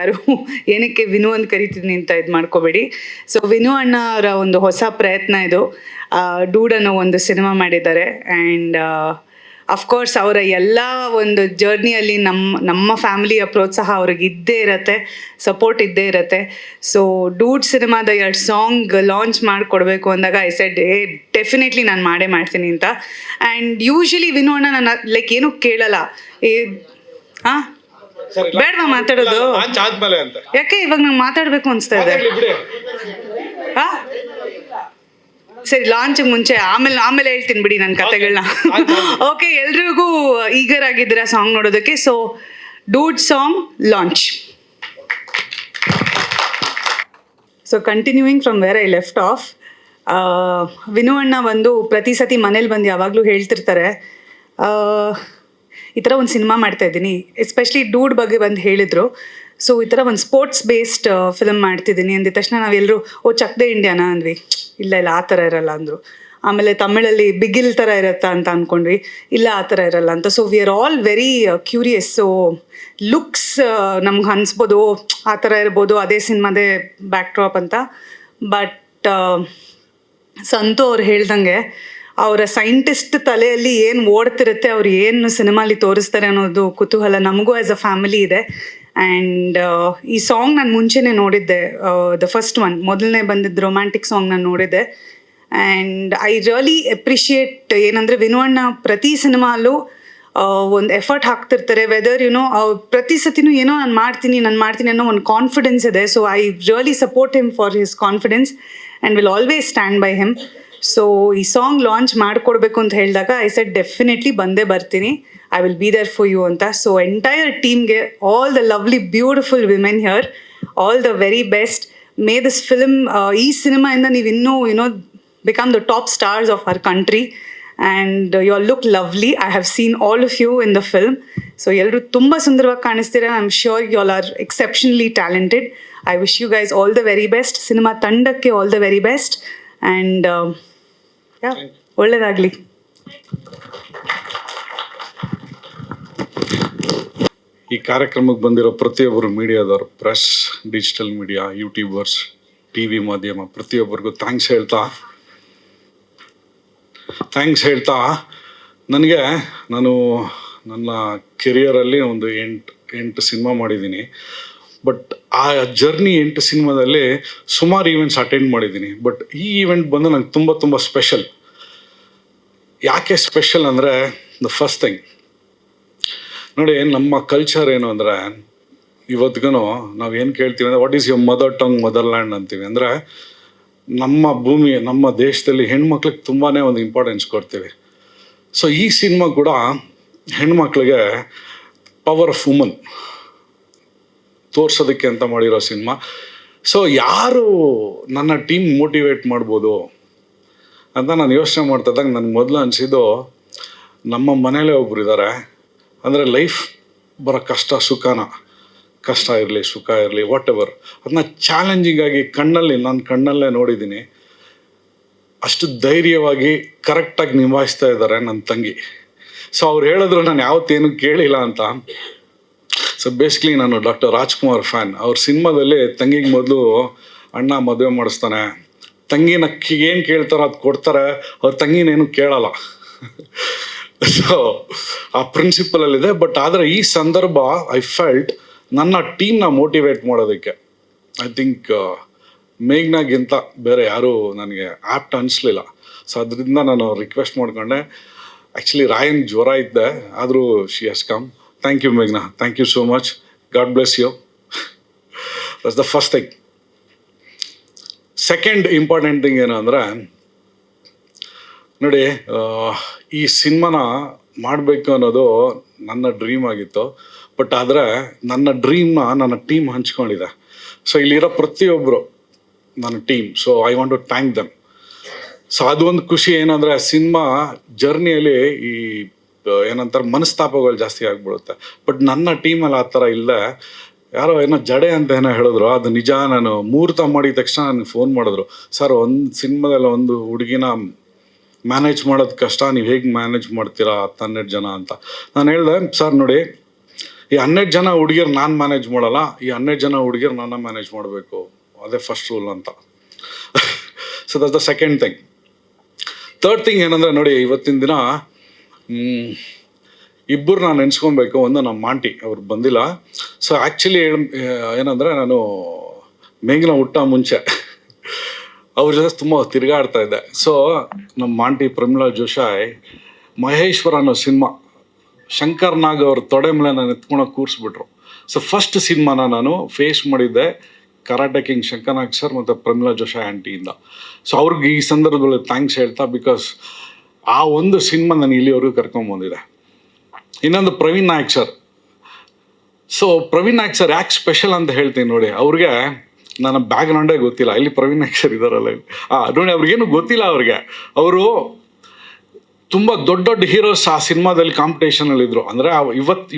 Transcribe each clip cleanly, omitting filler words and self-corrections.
ಯಾರು ಏನಕ್ಕೆ ವಿನು ಅಂತ ಕರಿತೀನಿ ಅಂತ ಇದು ಮಾಡ್ಕೋಬೇಡಿ. ಸೊ ವಿನು ಅಣ್ಣ ಅವರ ಒಂದು ಹೊಸ ಪ್ರಯತ್ನ ಇದು. ಡೂಡ್ ಅನ್ನೋ ಒಂದು ಸಿನಿಮಾ ಮಾಡಿದ್ದಾರೆ. ಆ್ಯಂಡ್ ಅಫ್ಕೋರ್ಸ್ ಅವರ ಎಲ್ಲ ಒಂದು ಜರ್ನಿಯಲ್ಲಿ ನಮ್ಮ ಫ್ಯಾಮಿಲಿಯ ಪ್ರೋತ್ಸಾಹ ಅವ್ರಿಗೆ ಇದ್ದೇ ಇರತ್ತೆ, ಸಪೋರ್ಟ್ ಇದ್ದೇ ಇರತ್ತೆ. ಸೊ ಡೂಡ್ ಸಿನಿಮಾದ 2 ಸಾಂಗ್ ಲಾಂಚ್ ಮಾಡಿಕೊಡ್ಬೇಕು ಅಂದಾಗ ಐ ಸೆಡ್ ಡೆಫಿನೆಟ್ಲಿ ನಾನು ಮಾಡೇ ಮಾಡ್ತೀನಿ ಅಂತ. ಆ್ಯಂಡ್ ಯೂಶ್ವಲಿ ವಿನು ಅಣ್ಣ ನಾನು ಲೈಕ್ ಏನೂ ಕೇಳಲ್ಲ. ಹಾಂ ಬೇಡವಾ ಮಾತಾಡೋದು? ಯಾಕೆ ಇವಾಗ ನಂಗೆ ಮಾತಾಡಬೇಕು ಅನಿಸ್ತಾ ಇದೆ. ಹಾಂ ಸರಿ, ಲಾಂಚಿಗೆ ಮುಂಚೆ ಆಮೇಲೆ ಹೇಳ್ತೀನಿ ಬಿಡಿ ನನ್ನ ಕತೆಗಳನ್ನ. ಓಕೆ, ಎಲ್ರಿಗೂ ಈಗರ್ ಆಗಿದ್ದೀರಾ ಸಾಂಗ್ ನೋಡೋದಕ್ಕೆ. So dude song launch. So continuing from where I left of, Vinu ಅಣ್ಣ ಒಂದು ಪ್ರತಿ ಸತಿ ಮನೇಲಿ ಬಂದು ಯಾವಾಗಲೂ ಹೇಳ್ತಿರ್ತಾರೆ, ಈ ಥರ ಒಂದು ಸಿನಿಮಾ ಮಾಡ್ತಾ ಇದ್ದೀನಿ. ಎಸ್ಪೆಷಲಿ ಡೂಡ್ ಬಗ್ಗೆ ಬಂದು ಹೇಳಿದರು. ಸೊ ಈ ಥರ ಒಂದು ಸ್ಪೋರ್ಟ್ಸ್ ಬೇಸ್ಡ್ ಫಿಲಮ್ ಮಾಡ್ತಿದ್ದೀನಿ ಅಂದಿದ ತಕ್ಷಣ ನಾವೆಲ್ಲರೂ ಚಕ್ ದ ಇಂಡಿಯಾನಾ ಅಂದ್ವಿ. ಇಲ್ಲ ಆ ಥರ ಇರಲ್ಲ ಅಂದರು. ಆಮೇಲೆ ತಮಿಳಲ್ಲಿ ಬಿಗಿಲ್ ಥರ ಇರುತ್ತಾ ಅಂತ ಅಂದ್ಕೊಂಡ್ವಿ. ಇಲ್ಲ ಆ ಥರ ಇರಲ್ಲ ಅಂತ. So we are all very curious. So looks ನಮ್ಗೆ ಅನಿಸ್ಬೋದು ಆ ಥರ ಇರ್ಬೋದು, ಅದೇ ಸಿನಿಮಾದೇ ಬ್ಯಾಕ್ ಡ್ರಾಪ್ ಅಂತ. ಬಟ್ ಸಂತು ಅವ್ರು ಹೇಳ್ದಂಗೆ ಅವರ ಸೈಂಟಿಸ್ಟ್ ತಲೆಯಲ್ಲಿ ಏನು ಓಡ್ತಿರುತ್ತೆ, ಅವ್ರು ಏನು ಸಿನಿಮಾಲಿ ತೋರಿಸ್ತಾರೆ ಅನ್ನೋದು ಕುತೂಹಲ ನಮಗೂ ಆ್ಯಸ್ ಅ ಫ್ಯಾಮಿಲಿ ಇದೆ. ಆ್ಯಂಡ್ ಈ ಸಾಂಗ್ ನಾನು ಮುಂಚೆನೇ ನೋಡಿದ್ದೆ, ದ ಫಸ್ಟ್ ಒನ್, ಮೊದಲನೇ ಬಂದಿದ್ದು ರೊಮ್ಯಾಂಟಿಕ್ ಸಾಂಗ್ ನಾನು ನೋಡಿದ್ದೆ. ಆ್ಯಂಡ್ ಐ ರಿಯಲಿ ಅಪ್ರಿಷಿಯೇಟ್ ಏನಂದರೆ ವಿನು ಅಣ್ಣ ಪ್ರತಿ ಸಿನಿಮಾಲ್ಲೂ ಒಂದು ಎಫರ್ಟ್ ಹಾಕ್ತಿರ್ತಾರೆ. ವೆದರ್ ಪ್ರತಿ ಸತಿನೂ ಏನೋ ನಾನು ಮಾಡ್ತೀನಿ ಅನ್ನೋ ಒಂದು ಕಾನ್ಫಿಡೆನ್ಸ್ ಇದೆ. So I really support him for his confidence and will always stand by him. So ಈ ಸಾಂಗ್ ಲಾಂಚ್ ಮಾಡಿಕೊಡ್ಬೇಕು ಅಂತ ಹೇಳಿದಾಗ ಐ ಸೆಡ್ ಡೆಫಿನೆಟ್ಲಿ ಬಂದೇ ಬರ್ತೀನಿ, I will be there for you ಅಂತ. ಸೊ ಎಂಟೈರ್ ಟೀಮ್ಗೆ, all the lovely beautiful women here, all the very best. May this film, ಈ ಸಿನಿಮಾಯಿಂದ ನೀವು ಇನ್ನೂ become the top stars of our country, and you all look lovely. I have seen all of you in the film. So ಎಲ್ಲರೂ ತುಂಬ ಸುಂದರವಾಗಿ ಕಾಣಿಸ್ತೀರಾ. I'm sure you all are exceptionally talented. I wish you guys all the very best. Cinema ತಂಡಕ್ಕೆ all the very best. And ಒಳ್ಳೆಯದಾಗಲಿ. ಈ ಕಾರ್ಯಕ್ರಮಕ್ಕೆ ಬಂದಿರೋ ಪ್ರತಿಯೊಬ್ಬರು ಮೀಡಿಯಾದವರು, press, digital media, YouTubers, T V ಮಾಧ್ಯಮ, ಪ್ರತಿಯೊಬ್ಬರಿಗೂ ಥ್ಯಾಂಕ್ಸ್ ಹೇಳ್ತಾ ನಾನು ನನ್ನ ಕೆರಿಯರಲ್ಲಿ ಒಂದು 8 ಸಿನಿಮಾ ಮಾಡಿದ್ದೀನಿ. ಬಟ್ ಆ ಜರ್ನಿ 8 ಸಿನಿಮಾದಲ್ಲಿ ಸುಮಾರು ಈವೆಂಟ್ಸ್ ಅಟೆಂಡ್ ಮಾಡಿದ್ದೀನಿ. ಬಟ್ ಈ ಈವೆಂಟ್ ಬಂದು ನಂಗೆ ತುಂಬ ಸ್ಪೆಷಲ್. ಯಾಕೆ ಸ್ಪೆಷಲ್ ಅಂದರೆ, ದ ಫಸ್ಟ್ ಥಿಂಗ್ ನೋಡಿ, ನಮ್ಮ ಕಲ್ಚರ್ ಏನು ಅಂದರೆ, ಇವತ್ತಿಗೂ ನಾವೇನು ಕೇಳ್ತೀವಿ ಅಂದರೆ, what is your mother tongue, motherland ಅಂತೀವಿ. ಅಂದರೆ ನಮ್ಮ ಭೂಮಿ, ನಮ್ಮ ದೇಶದಲ್ಲಿ ಹೆಣ್ಮಕ್ಳಿಗೆ ತುಂಬಾ ಒಂದು ಇಂಪಾರ್ಟೆನ್ಸ್ ಕೊಡ್ತೀವಿ. ಸೊ ಈ ಸಿನಿಮಾ ಕೂಡ ಹೆಣ್ಮಕ್ಳಿಗೆ ಪವರ್ ಆಫ್ ವುಮನ್ ತೋರ್ಸೋದಕ್ಕೆ ಅಂತ ಮಾಡಿರೋ ಸಿನಿಮಾ. ಸೊ ಯಾರು ನನ್ನ ಟೀಮ್ ಮೋಟಿವೇಟ್ ಮಾಡ್ಬೋದು ಅಂತ ನಾನು ಯೋಚನೆ ಮಾಡ್ತಿದ್ದಾಗ ನನಗೆ ಮೊದಲು ಅನಿಸಿದ್ದು, ನಮ್ಮ ಮನೇಲೇ ಒಬ್ರು ಇದ್ದಾರೆ. ಅಂದರೆ ಲೈಫ್ ಬರೋ ಕಷ್ಟ ಇರಲಿ, ಸುಖ ಇರಲಿ, ವಾಟ್ ಎವರ್, ಅದನ್ನ ಚಾಲೆಂಜಿಂಗಾಗಿ ನನ್ನ ಕಣ್ಣಲ್ಲೇ ನೋಡಿದ್ದೀನಿ. ಅಷ್ಟು ಧೈರ್ಯವಾಗಿ ಕರೆಕ್ಟಾಗಿ ನಿಭಾಯಿಸ್ತಾ ಇದ್ದಾರೆ ನನ್ನ ತಂಗಿ. ಸೊ ಅವ್ರು ಹೇಳಿದ್ರು ನಾನು ಯಾವತ್ತೇನು ಕೇಳಿಲ್ಲ ಅಂತ. ಸೊ ಬೇಸಿಕ್ಲಿ ನಾನು ಡಾಕ್ಟರ್ ರಾಜ್ಕುಮಾರ್ ಫ್ಯಾನ್. ಅವ್ರ ಸಿನಿಮಾದಲ್ಲಿ ತಂಗಿಗೆ ಮೊದಲು ಅಣ್ಣ ಮದುವೆ ಮಾಡಿಸ್ತಾನೆ, ತಂಗಿನ ಏನು ಕೇಳ್ತಾರೋ ಅದು ಕೊಡ್ತಾರೆ, ಅವ್ರ ತಂಗಿನೇನು ಕೇಳಲ್ಲ. ಸೊ ಆ ಪ್ರಿನ್ಸಿಪಲಲ್ಲಿದೆ. ಬಟ್ ಆದರೆ ಈ ಸಂದರ್ಭ ಐ ಫೆಲ್ಟ್ ನನ್ನ ಟೀಮ್ನ ಮೋಟಿವೇಟ್ ಮಾಡೋದಕ್ಕೆ, ಐ ಥಿಂಕ್ ಮೇಘ್ನಾಗಿಂತ ಬೇರೆ ಯಾರೂ ನನಗೆ ಆ್ಯಪ್ಟ್ ಅನಿಸ್ಲಿಲ್ಲ. ಸೊ ಅದರಿಂದ ನಾನು ರಿಕ್ವೆಸ್ಟ್ ಮಾಡ್ಕೊಂಡೆ. ಆ್ಯಕ್ಚುಲಿ ರಾಯನ್ ಜ್ವರ ಇದ್ದೆ, ಆದರೂ she has come. Thank you ಮೇಘ್ನಾ, thank you so much. God bless you. That's the first thing. Second important thing ಏನು ಅಂದರೆ, ನೋಡಿ, ಈ ಸಿನಿಮಾನ ಮಾಡಬೇಕು ಅನ್ನೋದು ನನ್ನ ಡ್ರೀಮ್ ಆಗಿತ್ತು. ಬಟ್ ಆದರೆ ನನ್ನ ಡ್ರೀಮ್ನ ನನ್ನ ಟೀಮ್ ಹಂಚ್ಕೊಂಡಿದೆ. ಸೊ ಇಲ್ಲಿರೋ ಪ್ರತಿಯೊಬ್ಬರು ನನ್ನ team. So I want to thank them. So ಅದೊಂದು ಖುಷಿ. ಏನಂದರೆ ಸಿನಿಮಾ ಜರ್ನಿಯಲ್ಲಿ ಈ ಏನಂತಾರೆ ಮನಸ್ತಾಪಗಳು ಜಾಸ್ತಿ ಆಗಿಬಿಡುತ್ತೆ. ಬಟ್ ನನ್ನ ಟೀಮಲ್ಲಿ ಆ ಥರ ಇಲ್ಲ. ಯಾರೋ ಏನೋ ಜಡೆ ಅಂತ ಏನೋ ಹೇಳಿದ್ರು, ಅದು ನಿಜ. ನಾನು ಮುಹೂರ್ತ ಮಾಡಿದ ತಕ್ಷಣ ನನಗೆ ಫೋನ್ ಮಾಡಿದ್ರು, ಸರ್ ಒಂದು ಸಿನಿಮಾದಲ್ಲಿ ಒಂದು ಹುಡುಗಿನ ಮ್ಯಾನೇಜ್ ಮಾಡೋದು ಕಷ್ಟ, ನೀವು ಹೇಗೆ ಮ್ಯಾನೇಜ್ ಮಾಡ್ತೀರಾ 12 ಜನ ಅಂತ. ನಾನು ಹೇಳಿದೆ, ಸರ್ ನೋಡಿ, ಈ 12 ಜನ ಹುಡುಗಿರು ನಾನು ಮ್ಯಾನೇಜ್ ಮಾಡಲ್ಲ, ಈ 12 ಜನ ಹುಡುಗಿರು ನನ್ನ ಮ್ಯಾನೇಜ್ ಮಾಡಬೇಕು, ಅದೇ ಫಸ್ಟ್ ರೂಲ್ ಅಂತ. So that's the second thing. Third thing ಏನಂದರೆ ನೋಡಿ, ಇವತ್ತಿನ ದಿನ ಇಬ್ಬರು ನಾನು ನೆನೆಸ್ಕೊಬೇಕು. ಒಂದು ನಮ್ಮ ಆಂಟಿ, ಅವ್ರು ಬಂದಿಲ್ಲ. ಸೊ ಆ್ಯಕ್ಚುಲಿ ಏನಂದರೆ ನಾನು ಮೇಘನ ಹುಟ್ಟ ಮುಂಚೆ ಅವ್ರ ಜೊತೆ ತುಂಬ ತಿರುಗಾಡ್ತಾ ಇದ್ದೆ. ಸೊ ನಮ್ಮ ಆಂಟಿ ಪ್ರಮೀಳಾ ಜೋಶಾಯ್ ಮಹೇಶ್ವರ ಅನ್ನೋ ಸಿನಿಮಾ ಶಂಕರ್ ನಾಗ್ ಅವ್ರ ತೊಡೆ ಮೇಲೆ ನಾನು ಎತ್ಕೊಂಡು ಕೂರಿಸ್ಬಿಟ್ರು. ಸೊ ಫಸ್ಟ್ ಸಿನಿಮಾನ ನಾನು ಫೇಸ್ ಮಾಡಿದ್ದೆ ಕರಾಟೆ ಕಿಂಗ್ ಶಂಕರ್ ನಾಗ್ ಸರ್ ಮತ್ತು ಪ್ರಮೀಳಾ ಜೋಶಾಯ್ ಆಂಟಿಯಿಂದ. ಸೊ ಅವ್ರಿಗೆ ಈ ಸಂದರ್ಭದಲ್ಲಿ ಥ್ಯಾಂಕ್ಸ್ ಹೇಳ್ತಾ, ಬಿಕಾಸ್ ಆ ಒಂದು ಸಿನಿಮಾ ನಾನು ಇಲ್ಲಿವರೆಗೂ ಕರ್ಕೊಂಬಂದಿದೆ. ಇನ್ನೊಂದು Praveen Nayak sir. So Praveen Nayak sir ಯಾಕೆ ಸ್ಪೆಷಲ್ ಅಂತ ಹೇಳ್ತೀನಿ ನೋಡಿ. ಅವ್ರಿಗೆ ನನ್ನ ಬ್ಯಾಕ್ಗ್ರೌಂಡೇ ಗೊತ್ತಿಲ್ಲ. ಇಲ್ಲಿ ಪ್ರವೀಣ್ ನಾಯಕ್ ಸರ್ ಇದ್ದಾರಲ್ಲ, ನೋಡಿ ಅವ್ರಿಗೇನು ಗೊತ್ತಿಲ್ಲ. ಅವರು ತುಂಬ ದೊಡ್ಡ ದೊಡ್ಡ ಹೀರೋಸ್ ಆ ಸಿನಿಮಾದಲ್ಲಿ ಕಾಂಪಿಟೇಷನಲ್ಲಿದ್ದರು. ಅಂದರೆ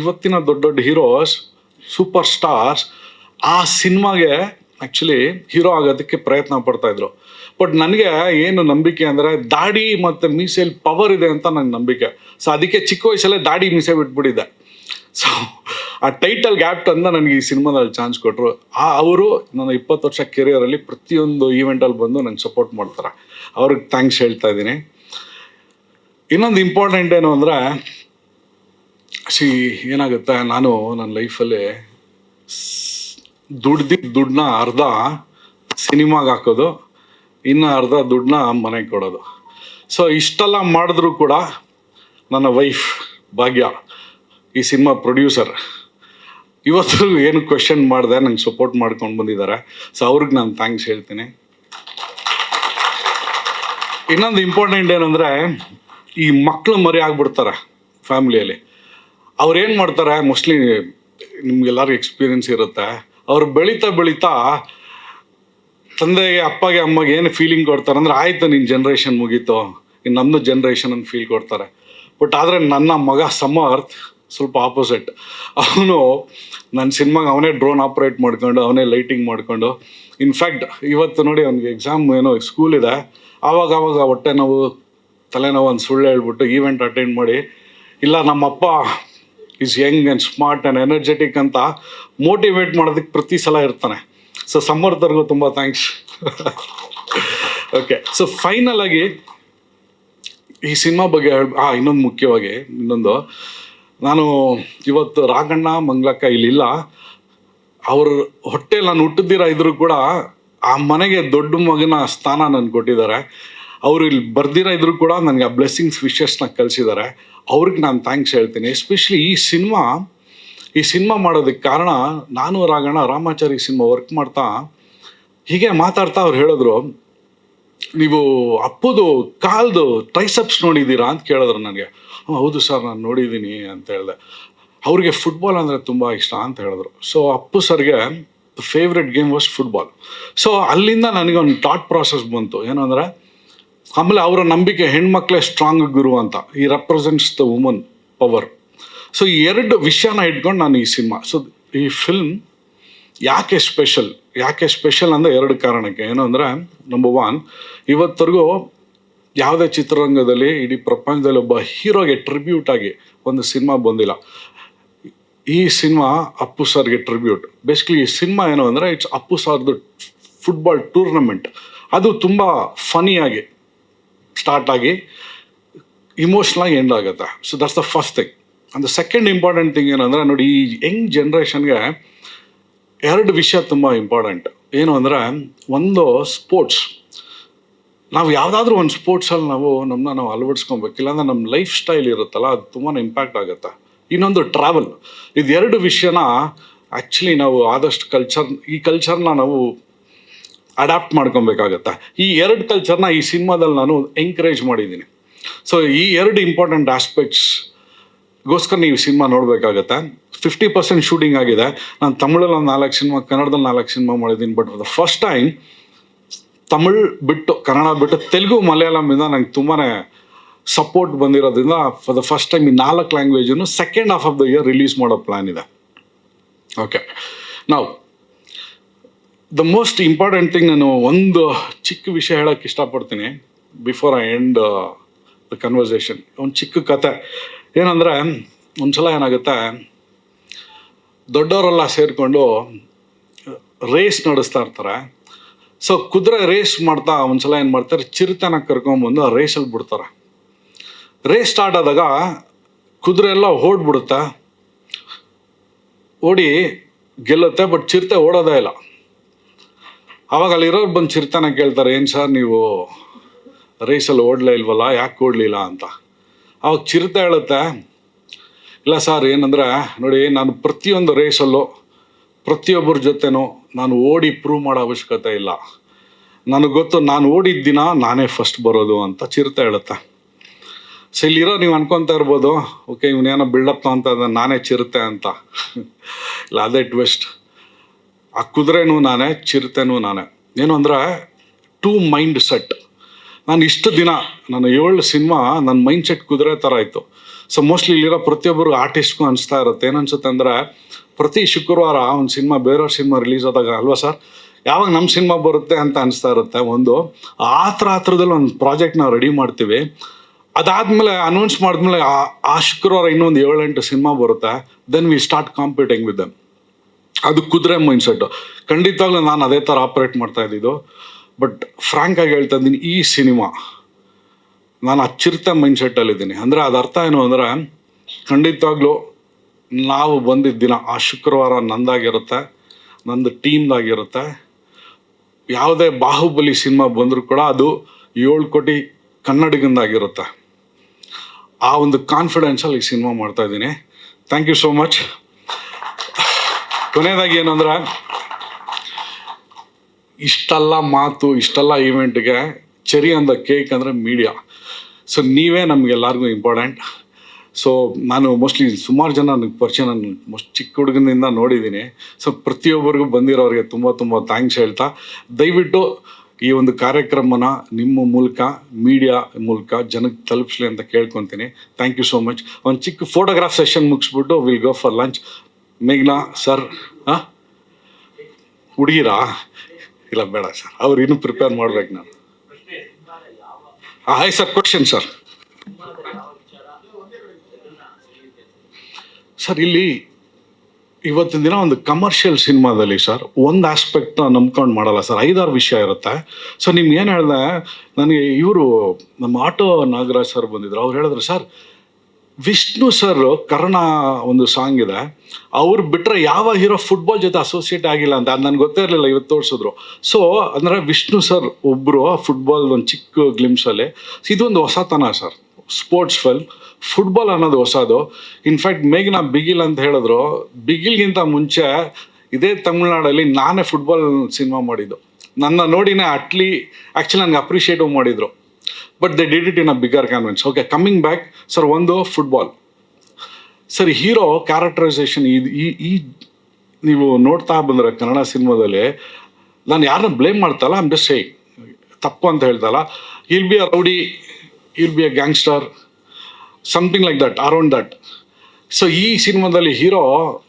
ಇವತ್ತಿನ ದೊಡ್ಡ ದೊಡ್ಡ ಹೀರೋಸ್, ಸೂಪರ್ ಸ್ಟಾರ್ಸ್ ಆ ಸಿನಿಮಾಗೆ ಆ್ಯಕ್ಚುಲಿ ಹೀರೋ ಆಗೋದಕ್ಕೆ ಪ್ರಯತ್ನ ಪಡ್ತಾಯಿದ್ರು. ಬಟ್ ನನಗೆ ಏನು ನಂಬಿಕೆ ಅಂದರೆ ದಾಡಿ ಮತ್ತು ಮೀಸೆಯಲ್ಲಿ ಪವರ್ ಇದೆ ಅಂತ ನನಗೆ ನಂಬಿಕೆ. ಸೊ ಅದಕ್ಕೆ ಚಿಕ್ಕ ವಯಸ್ಸಲ್ಲೇ ದಾಡಿ ಮೀಸೆ ಬಿಟ್ಬಿಟ್ಟಿದ್ದೆ. ಸೊ ಆ ಟೈಟಲ್ ಗ್ಯಾಪ್ ಅಂತ ನನಗೆ ಈ ಸಿನಿಮಾದಲ್ಲಿ ಚಾನ್ಸ್ ಕೊಟ್ಟರು. ಅವರು ನನ್ನ 20 ವರ್ಷ ಕೆರಿಯರಲ್ಲಿ ಪ್ರತಿಯೊಂದು ಈವೆಂಟಲ್ಲಿ ಬಂದು ನನಗೆ ಸಪೋರ್ಟ್ ಮಾಡ್ತಾರೆ. ಅವ್ರಿಗೆ ಥ್ಯಾಂಕ್ಸ್ ಹೇಳ್ತಾ ಇದ್ದೀನಿ. ಇನ್ನೊಂದು ಇಂಪಾರ್ಟೆಂಟ್ ಏನು ಅಂದರೆ, ಏನಾಗುತ್ತೆ, ನಾನು ನನ್ನ ಲೈಫಲ್ಲಿ ದುಡ್ಡನ್ನ ಅರ್ಧ ಸಿನಿಮಾಗೆ ಹಾಕೋದು, ಇನ್ನು ಅರ್ಧ ದುಡ್ಡನ್ನ ಮನೆಗೆ ಕೊಡೋದು. ಸೊ ಇಷ್ಟೆಲ್ಲ ಮಾಡಿದ್ರೂ ಕೂಡ ನನ್ನ ವೈಫ್ ಭಾಗ್ಯ, ಈ ಸಿನಿಮಾ ಪ್ರೊಡ್ಯೂಸರ್, ಇವತ್ತು ಏನು ಕ್ವೆಶನ್ ಮಾಡಿದೆ ನಂಗೆ ಸಪೋರ್ಟ್ ಮಾಡ್ಕೊಂಡು ಬಂದಿದ್ದಾರೆ. ಸೊ ಅವ್ರಿಗೆ ನಾನು ಥ್ಯಾಂಕ್ಸ್ ಹೇಳ್ತೀನಿ. ಇನ್ನೊಂದು ಇಂಪಾರ್ಟೆಂಟ್ ಏನಂದರೆ, ಈ ಮಕ್ಕಳು ಮರಿ ಆಗ್ಬಿಡ್ತಾರೆ ಫ್ಯಾಮಿಲಿಯಲ್ಲಿ. ಅವ್ರೇನು ಮಾಡ್ತಾರೆ, ಮೋಸ್ಟ್ಲಿ ನಿಮ್ಗೆಲ್ಲರಿಗೂ ಎಕ್ಸ್ಪೀರಿಯನ್ಸ್ ಇರುತ್ತೆ. ಅವ್ರು ಬೆಳೀತಾ ತಂದೆಗೆ ಅಪ್ಪಗೆ ಅಮ್ಮಗೆ ಏನು ಫೀಲಿಂಗ್ ಕೊಡ್ತಾರೆ ಅಂದರೆ, ಆಯಿತು ನಿನ್ನ ಜನ್ರೇಷನ್ ಮುಗೀತು, ಇನ್ನು ನಮ್ಮದು ಜನ್ರೇಷನ್ ಅಂತ ಫೀಲ್ ಕೊಡ್ತಾರೆ. ಬಟ್ ಆದರೆ ನನ್ನ ಮಗ ಸಮರ್ಥ್ ಸ್ವಲ್ಪ ಆಪೋಸಿಟ್. ಅವನು ನನ್ನ ಸಿನಿಮಾಗೆ ಅವನೇ ಡ್ರೋನ್ ಆಪ್ರೇಟ್ ಮಾಡ್ಕೊಂಡು, ಅವನೇ ಲೈಟಿಂಗ್ ಮಾಡಿಕೊಂಡು, ಇನ್ಫ್ಯಾಕ್ಟ್ ಇವತ್ತು ನೋಡಿ ಅವ್ನಿಗೆ ಎಕ್ಸಾಮ್ ಏನೋ ಸ್ಕೂಲ್ ಇದೆ, ಆವಾಗ ಹೊಟ್ಟೆ ನೋವು ತಲೆನೋವು ಒಂದು ಸುಳ್ಳು ಹೇಳ್ಬಿಟ್ಟು ಈವೆಂಟ್ ಅಟೆಂಡ್ ಮಾಡಿ, ಇಲ್ಲ ನಮ್ಮಪ್ಪ is Young and smart and energetic ಅಂತ ಮೋಟಿವೇಟ್ ಮಾಡೋದಕ್ಕೆ ಪ್ರತಿ ಸಲ ಇರ್ತಾನೆ. ಸೊ ಸಮರ್ಥರ್ಗೂ ತುಂಬ ಥ್ಯಾಂಕ್ಸ್. ಓಕೆ, ಸೊ ಫೈನಲ್ ಆಗಿ ಈ ಸಿನಿಮಾ ಬಗ್ಗೆ ಇನ್ನೊಂದು ಮುಖ್ಯವಾಗಿ ನಾನು ಇವತ್ತು ರಾಘಣ್ಣ ಮಂಗ್ಲಕ್ಕ ಇಲ್ಲಿಲ್ಲ. ಅವ್ರ ಹೊಟ್ಟೆಲಿ ನಾನು ಹುಟ್ಟಿದಿರ ಇದ್ರೂ ಕೂಡ ಆ ಮನೆಗೆ ದೊಡ್ಡ ಮಗನ ಸ್ಥಾನ ನನಗೆ ಕೊಟ್ಟಿದ್ದಾರೆ. ಅವರು ಇಲ್ಲಿ ಬರ್ದಿರ ಇದ್ರು ಕೂಡ ನನಗೆ ಆ ಬ್ಲೆಸ್ಸಿಂಗ್ಸ್ ವಿಶಸ್ನ ಕಲಿಸಿದ್ದಾರೆ. ಅವ್ರಿಗೆ ನಾನು ಥ್ಯಾಂಕ್ಸ್ ಹೇಳ್ತೀನಿ. ಎಸ್ಪೆಷಲಿ ಈ ಸಿನಿಮಾ ಮಾಡೋದಕ್ಕೆ ಕಾರಣ, ನಾನು ರಾಮಾಚಾರಿ ಸಿನಿಮಾ ವರ್ಕ್ ಮಾಡ್ತಾ ಹೀಗೆ ಮಾತಾಡ್ತಾ ಅವ್ರು ಹೇಳಿದ್ರು, ನೀವು ಅಪ್ಪುದು ಕಾಲ್ದು ಟ್ರೈಸೆಪ್ಸ್ ನೋಡಿದ್ದೀರಾ ಅಂತ ಕೇಳಿದ್ರು ನನಗೆ. ಹೌದು ಸರ್ ನಾನು ನೋಡಿದ್ದೀನಿ ಅಂತ ಹೇಳಿದೆ. ಅವ್ರಿಗೆ ಫುಟ್ಬಾಲ್ ಅಂದರೆ ತುಂಬ ಇಷ್ಟ ಅಂತ ಹೇಳಿದ್ರು. ಸೊ ಅಪ್ಪು ಸರ್ಗೆ favourite game was football. So ಅಲ್ಲಿಂದ ನನಗೆ ಒಂದು ಥಾಟ್ ಪ್ರಾಸೆಸ್ ಬಂತು, ಏನು ಅಂದರೆ, ಆಮೇಲೆ ಅವರ ನಂಬಿಕೆ ಹೆಣ್ಮಕ್ಳೇ ಸ್ಟ್ರಾಂಗ್ ಗುರು ಅಂತ. ಈ represents the woman power. So ಈ ಎರಡು ವಿಷಯನ ಇಟ್ಕೊಂಡು ನಾನು ಈ ಸಿನಿಮಾ, ಸೊ ಈ ಫಿಲ್ಮ್ ಯಾಕೆ ಸ್ಪೆಷಲ್ ಅಂದರೆ ಎರಡು ಕಾರಣಕ್ಕೆ. ಏನು ಅಂದರೆ, ನಂಬರ್ 1, ಇವತ್ತರೆಗೂ ಯಾವುದೇ ಚಿತ್ರರಂಗದಲ್ಲಿ ಇಡೀ ಪ್ರಪಂಚದಲ್ಲಿ ಒಬ್ಬ ಹೀರೋಗೆ ಟ್ರಿಬ್ಯೂಟ್ ಆಗಿ ಒಂದು ಸಿನಿಮಾ ಬಂದಿಲ್ಲ. ಈ ಸಿನಿಮಾ ಅಪ್ಪು ಸರ್ಗೆ ಟ್ರಿಬ್ಯೂಟ್. ಬೇಸಿಕಲಿ ಈ ಸಿನಿಮಾ ಏನು ಅಂದರೆ, ಇಟ್ಸ್ ಅಪ್ಪು ಸರ್ದು ಫುಟ್ಬಾಲ್ ಟೂರ್ನಮೆಂಟ್. ಅದು ತುಂಬ ಫನಿಯಾಗಿ ಸ್ಟಾರ್ಟ್ ಆಗಿ ಇಮೋಷ್ನಲಾಗಿ ಎಂಡ್ ಆಗುತ್ತೆ. So that's the first thing. And the second important thing ಏನಂದರೆ, ನೋಡಿ ಈ ಯಂಗ್ ಜನ್ರೇಷನ್ಗೆ ಎರಡು ವಿಷಯ ತುಂಬ ಇಂಪಾರ್ಟೆಂಟ್. ಏನು ಅಂದರೆ, ಒಂದು ಸ್ಪೋರ್ಟ್ಸ್. ನಾವು ಯಾವುದಾದ್ರೂ ಒಂದು ಸ್ಪೋರ್ಟ್ಸಲ್ಲಿ ನಮ್ಮನ್ನ ಅಳವಡಿಸ್ಕೊಬೇಕು, ಇಲ್ಲಾಂದ್ರೆ ನಮ್ಮ ಲೈಫ್ ಸ್ಟೈಲ್ ಇರುತ್ತಲ್ಲ ಅದು ತುಂಬಾ ಇಂಪ್ಯಾಕ್ಟ್ ಆಗುತ್ತೆ. ಇನ್ನೊಂದು ಟ್ರಾವೆಲ್. ಇದೆರಡು ವಿಷಯನ ಆ್ಯಕ್ಚುಲಿ ನಾವು ಆದಷ್ಟು ಈ ಕಲ್ಚರ್ನ ನಾವು ಅಡ್ಯಾಪ್ಟ್ ಮಾಡ್ಕೊಬೇಕಾಗತ್ತೆ. ಈ ಎರಡು ಕಲ್ಚರ್ನ ಈ ಸಿನಿಮಾದಲ್ಲಿ ನಾನು ಎಂಕರೇಜ್ ಮಾಡಿದ್ದೀನಿ. ಸೊ ಈ ಎರಡು ಇಂಪಾರ್ಟೆಂಟ್ ಆಸ್ಪೆಕ್ಟ್ಸ್ಗೋಸ್ಕರ ನೀವು ಸಿನಿಮಾ ನೋಡಬೇಕಾಗತ್ತೆ. 50% ಶೂಟಿಂಗ್ ಆಗಿದೆ. ನಾನು ತಮಿಳಲ್ಲಿ ಒಂದು 4 ಸಿನಿಮಾ, ಕನ್ನಡದಲ್ಲಿ 4 ಸಿನಿಮಾ ಮಾಡಿದ್ದೀನಿ. But for the first time Tamil ಬಿಟ್ಟು, ಕನ್ನಡ ಬಿಟ್ಟು, ತೆಲುಗು, ಮಲಯಾಳಮಿಂದ ನಂಗೆ ತುಂಬಾ ಸಪೋರ್ಟ್ ಬಂದಿರೋದ್ರಿಂದ ಫಾರ್ ದ ಫಸ್ಟ್ ಟೈಮ್ ಈ 4 ಲ್ಯಾಂಗ್ವೇಜನ್ನು second half of the year release ಮಾಡೋ ಪ್ಲ್ಯಾನ್ ಇದೆ. ಓಕೆ, ನಾವು ದ ಮೋಸ್ಟ್ ಇಂಪಾರ್ಟೆಂಟ್ ಥಿಂಗ್, ನಾನು ಒಂದು ಚಿಕ್ಕ ವಿಷಯ ಹೇಳೋಕ್ಕೆ ಇಷ್ಟಪಡ್ತೀನಿ before I end the conversation. ಒಂದು ಚಿಕ್ಕ ಕತೆ ಏನಂದರೆ, ಒಂದ್ಸಲ ಏನಾಗುತ್ತೆ, ದೊಡ್ಡವರೆಲ್ಲ ಸೇರಿಕೊಂಡು ರೇಸ್ ನಡೆಸ್ತಾ ಇರ್ತಾರೆ. ಸೊ ಕುದುರೆ ರೇಸ್ ಮಾಡ್ತಾ ಒಂದ್ಸಲ ಏನು ಮಾಡ್ತಾರೆ, ಚಿರತೆನ ಕರ್ಕೊಂಬಂದು ಆ ರೇಸಲ್ಲಿ ಬಿಡ್ತಾರೆ. ರೇಸ್ ಸ್ಟಾರ್ಟ್ ಆದಾಗ ಕುದುರೆ ಎಲ್ಲ ಓಡ್ಬಿಡುತ್ತೆ, ಓಡಿ ಗೆಲ್ಲುತ್ತೆ. ಬಟ್ ಚಿರತೆ ಓಡೋದೇ ಇಲ್ಲ. ಆವಾಗ ಅಲ್ಲಿರೋರು ಬಂದು ಚಿರತೆನ ಕೇಳ್ತಾರೆ, ಏನು ಸರ್ ನೀವು ರೇಸಲ್ಲಿ ಓಡಲೇ ಇಲ್ವಲ್ಲ, ಯಾಕೆ ಓಡಲಿಲ್ಲ ಅಂತ. ಅವಾಗ ಚಿರತೆ ಹೇಳುತ್ತೆ, ಇಲ್ಲ ಸರ್, ಏನಂದರೆ ನೋಡಿ, ನಾನು ಪ್ರತಿಯೊಂದು ರೇಸಲ್ಲೂ ಪ್ರತಿಯೊಬ್ಬರ ಜೊತೆನೂ ನಾನು ಓಡಿ ಪ್ರೂವ್ ಮಾಡೋ ಅವಶ್ಯಕತೆ ಇಲ್ಲ. ನನಗೆ ಗೊತ್ತು, ನಾನು ಓಡಿದ ದಿನ ನಾನೇ ಫಸ್ಟ್ ಬರೋದು ಅಂತ ಚಿರತೆ ಹೇಳುತ್ತೆ. ಸೊ ಇಲ್ಲಿರೋ ನೀವು ಅನ್ಕೊತಾ ಇರ್ಬೋದು, ಓಕೆ ಇವನೇನೋ ಬಿಲ್ಡಪ್ ಅಂತ ನಾನೇ ಚಿರತೆ ಅಂತ. ಇಲ್ಲ, ಅದೇ ಟ್ವಿಸ್ಟ್. ಆ ಕುದುರೆನೂ ನಾನೇ, ಚಿರತೆನೂ ನಾನೇ. ಏನು ಅಂದರೆ ಟೂ ಮೈಂಡ್ ಸೆಟ್. ನಾನು ಇಷ್ಟು ದಿನ ನಾನು 7 ಸಿನಿಮಾ ನನ್ನ ಮೈಂಡ್ ಸೆಟ್ ಕುದುರೆ ಥರ ಇತ್ತು. ಸೊ ಮೋಸ್ಟ್ಲಿ ಇಲ್ಲಿರೋ ಪ್ರತಿಯೊಬ್ಬರು ಆರ್ಟಿಸ್ಟ್ಗೂ ಅನಿಸ್ತಾ ಇರುತ್ತೆ. ಏನನ್ಸುತ್ತೆ ಅಂದರೆ, ಪ್ರತಿ ಶುಕ್ರವಾರ ಒಂದು ಸಿನಿಮಾ ಬೇರೆಯವ್ರ ಸಿನಿಮಾ ರಿಲೀಸ್ ಆದಾಗ ಅಲ್ವಾ ಸರ್, ಯಾವಾಗ ನಮ್ಮ ಸಿನಿಮಾ ಬರುತ್ತೆ ಅಂತ ಅನಿಸ್ತಾ ಇರುತ್ತೆ. ಒಂದು ಆ ಥರದಲ್ಲಿ ಒಂದು ಪ್ರಾಜೆಕ್ಟ್ ನಾವು ರೆಡಿ ಮಾಡ್ತೀವಿ. ಅದಾದಮೇಲೆ ಅನೌನ್ಸ್ ಮಾಡಿದ್ಮೇಲೆ ಆ ಶುಕ್ರವಾರ ಇನ್ನೊಂದು 7-8 ಸಿನಿಮಾ ಬರುತ್ತೆ. Then we start competing with them. ಅದು ಕುದುರೆ ಮೈಂಡ್ಸೆಟ್ಟು. ಖಂಡಿತವಾಗ್ಲೂ ನಾನು ಅದೇ ಥರ ಆಪ್ರೇಟ್ ಮಾಡ್ತಾ ಇದ್ದಿದ್ದು. ಬಟ್ ಫ್ರ್ಯಾಂಕಾಗಿ ಹೇಳ್ತಾ ಇದ್ದೀನಿ, ಈ ಸಿನಿಮಾ ನಾನು ಆ ಚಿರತೆ ಮೈಂಡ್ಸೆಟ್ಟಲ್ಲಿದ್ದೀನಿ. ಅಂದರೆ ಅದು ಅರ್ಥ ಏನು ಅಂದರೆ, ಖಂಡಿತವಾಗ್ಲೂ ನಾವು ಬಂದಿದ್ದ ದಿನ ಆ ಶುಕ್ರವಾರ ನಂದಾಗಿರುತ್ತೆ, ನಂದು ಟೀಮ್ದಾಗಿರುತ್ತೆ. ಯಾವುದೇ ಬಾಹುಬಲಿ ಸಿನಿಮಾ ಬಂದರೂ ಕೂಡ ಅದು 7 ಕೋಟಿ ಕನ್ನಡಿಗಂದಾಗಿರುತ್ತೆ. ಆ ಒಂದು ಕಾನ್ಫಿಡೆನ್ಸಲ್ಲಿ ಈ ಸಿನಿಮಾ ಮಾಡ್ತಾಯಿದ್ದೀನಿ. Thank you so much. ಕೊನೆಯದಾಗಿ ಏನು ಅಂದರೆ, ಇಷ್ಟೆಲ್ಲ ಮಾತು, ಇಷ್ಟೆಲ್ಲ ಈವೆಂಟ್ಗೆ ಚೆರಿ ಅಂದ ಕೇಕ್ ಅಂದರೆ ಮೀಡಿಯಾ. ಸೊ ನೀವೇ ನಮಗೆಲ್ಲರಿಗೂ ಇಂಪಾರ್ಟೆಂಟ್. ಸೊ ನಾನು ಮೋಸ್ಟ್ಲಿ ಸುಮಾರು ಜನ ನನಗೆ ಪರಿಚಯ, ನಾನು ಚಿಕ್ಕ ಹುಡುಗನಿಂದ ನೋಡಿದ್ದೀನಿ. ಸೊ ಪ್ರತಿಯೊಬ್ಬರಿಗೂ ಬಂದಿರೋರಿಗೆ ತುಂಬ ತುಂಬ ಥ್ಯಾಂಕ್ಸ್ ಹೇಳ್ತಾ, ದಯವಿಟ್ಟು ಈ ಒಂದು ಕಾರ್ಯಕ್ರಮನ ನಿಮ್ಮ ಮೂಲಕ, ಮೀಡಿಯಾ ಮೂಲಕ ಜನಕ್ಕೆ ತಲುಪಿಸ್ಲಿ ಅಂತ ಕೇಳ್ಕೊತೀನಿ. Thank you so much. ಒಂದು ಚಿಕ್ಕ ಫೋಟೋಗ್ರಾಫ್ ಸೆಷನ್ ಮುಗಿಸ್ಬಿಟ್ಟು ವಿಲ್ ಗೋ ಫಾರ್ ಲಂಚ್. ಮೇಘ್ನಾ ಸರ್, ಹುಡುಗಿರಾ? ಇಲ್ಲ ಬೇಡ ಸರ್, ಅವ್ರು ಇನ್ನೂ ಪ್ರಿಪೇರ್ ಮಾಡ್ಬೇಕು ನಾನು. Hi sir, question sir. Sir, ಇಲ್ಲಿ ಇವತ್ತಿನ ದಿನ ಒಂದು ಕಮರ್ಷಿಯಲ್ ಸಿನಿಮಾದಲ್ಲಿ ಸರ್ ಒಂದು ಆಸ್ಪೆಕ್ಟ್ನ ನಂಬ್ಕೊಂಡು ಮಾಡಲ್ಲ ಸರ್, 5-6 ವಿಷಯ ಇರುತ್ತೆ. ಸೊ ನಿಮ್ಗೆ ಏನು ಹೇಳಿದೆ, ನನಗೆ ಇವರು ನಮ್ಮ ಆಟೋ ನಾಗರಾಜ್ ಸರ್ ಬಂದಿದ್ರು. ಅವ್ರು ಹೇಳಿದ್ರು, ಸರ್ ವಿಷ್ಣು ಸರ್ ಕರ್ಣ ಒಂದು ಸಾಂಗ್ ಇದೆ, ಅವ್ರು ಬಿಟ್ಟರೆ ಯಾವ ಹೀರೋ ಫುಟ್ಬಾಲ್ ಜೊತೆ ಅಸೋಸಿಯೇಟ್ ಆಗಿಲ್ಲ ಅಂತ. ಅದು ನನಗೆ ಗೊತ್ತೇ ಇರಲಿಲ್ಲ, ಇವತ್ತು ತೋರಿಸಿದ್ರು. ಸೊ ಅಂದರೆ ವಿಷ್ಣು ಸರ್ ಒಬ್ಬರು ಫುಟ್ಬಾಲ್ ಒಂದು ಚಿಕ್ಕ ಗ್ಲಿಮ್ಸಲ್ಲಿ. ಇದೊಂದು ಹೊಸತನ ಸರ್, ಸ್ಪೋರ್ಟ್ಸ್ ಫಿಲ್ಮ್. ಫುಟ್ಬಾಲ್ ಅನ್ನೋದು ಹೊಸದು. ಇನ್ಫ್ಯಾಕ್ಟ್ ಮೇಘ್ನಾ ಬಿಗಿಲ್ ಅಂತ ಹೇಳಿದ್ರು. ಬಿಗಿಲ್ಗಿಂತ ಮುಂಚೆ ಇದೇ ತಮಿಳ್ನಾಡಲ್ಲಿ ನಾನೇ ಫುಟ್ಬಾಲ್ ಸಿನಿಮಾ ಮಾಡಿದ್ದು. ನನ್ನ ನೋಡಿನೇ ಆ್ಯಕ್ಚುಲಿ ನನಗೆ ಅಪ್ರಿಷಿಯೇಟಿವ್ ಮಾಡಿದರು. But they did it in a bigger canvas. Okay, coming back sir, ಒಂದು ಫುಟ್ಬಾಲ್ ಸರ್, ಹೀರೋ ಕ್ಯಾರೆಕ್ಟರೈಸೇಷನ್ ಈ ನೀವು ನೋಡ್ತಾ ಬಂದರೆ ಕನ್ನಡ ಸಿನಿಮಾದಲ್ಲಿ, ನಾನು ಯಾರನ್ನ ಬ್ಲೇಮ್ ಮಾಡ್ತಲ್ಲ, ಐಮ್ ಜಸ್ಟ್ ಸೇಯಿಂಗ್, ತಪ್ಪು ಅಂತ ಹೇಳ್ತಲ್ಲ. Will be a rowdy, will be a gangster, something like that, around that. So ಈ ಸಿನಿಮಾದಲ್ಲಿ ಹೀರೋ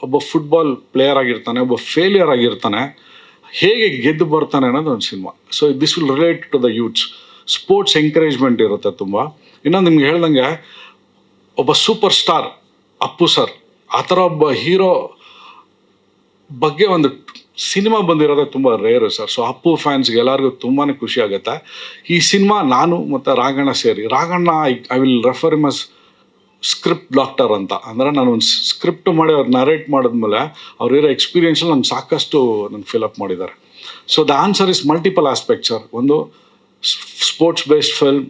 ಒಬ್ಬ ಫುಟ್ಬಾಲ್ ಪ್ಲೇಯರ್ ಆಗಿರ್ತಾನೆ, ಒಬ್ಬ ಫೇಲ್ಯೂರ್ ಆಗಿರ್ತಾನೆ, ಹೇಗೆ ಗೆದ್ದು ಬರ್ತಾನೆ ಅನ್ನೋದು ಒಂದು cinema. So this will relate to the youths. Sports encouragement ಇರುತ್ತೆ ತುಂಬ. ಇನ್ನೊಂದು ನಿಮ್ಗೆ ಹೇಳ್ದಂಗೆ, ಒಬ್ಬ ಸೂಪರ್ ಸ್ಟಾರ್ ಅಪ್ಪು ಸರ್, ಆ ಥರ ಒಬ್ಬ ಹೀರೋ ಬಗ್ಗೆ ಒಂದು ಸಿನಿಮಾ ಬಂದಿರೋದೇ ತುಂಬ ರೇರು ಸರ್. ಸೊ ಅಪ್ಪು ಫ್ಯಾನ್ಸ್ಗೆ ಎಲ್ಲರಿಗೂ ತುಂಬಾ ಖುಷಿ ಆಗುತ್ತೆ. ಈ ಸಿನಿಮಾ ನಾನು ಮತ್ತು ರಾಘಣ್ಣ ಸೇರಿ, Raghanna I will refer him us script doctor ಅಂತ. ಅಂದರೆ ನಾನು ಒಂದು ಸ್ಕ್ರಿಪ್ಟ್ ಮಾಡಿ ಅವ್ರು ನರೇಟ್ ಮಾಡಿದ್ಮೇಲೆ ಅವ್ರಿರೋ ಎಕ್ಸ್ಪೀರಿಯೆನ್ಸಲ್ಲಿ ನಾನು ಸಾಕಷ್ಟು ನನಗೆ ಫಿಲಪ್ ಮಾಡಿದ್ದಾರೆ. So the answer is multiple aspect sir. ಒಂದು ಸ್ಪೋರ್ಟ್ಸ್ ಬೇಸ್ಡ್ ಫಿಲ್ಮ್,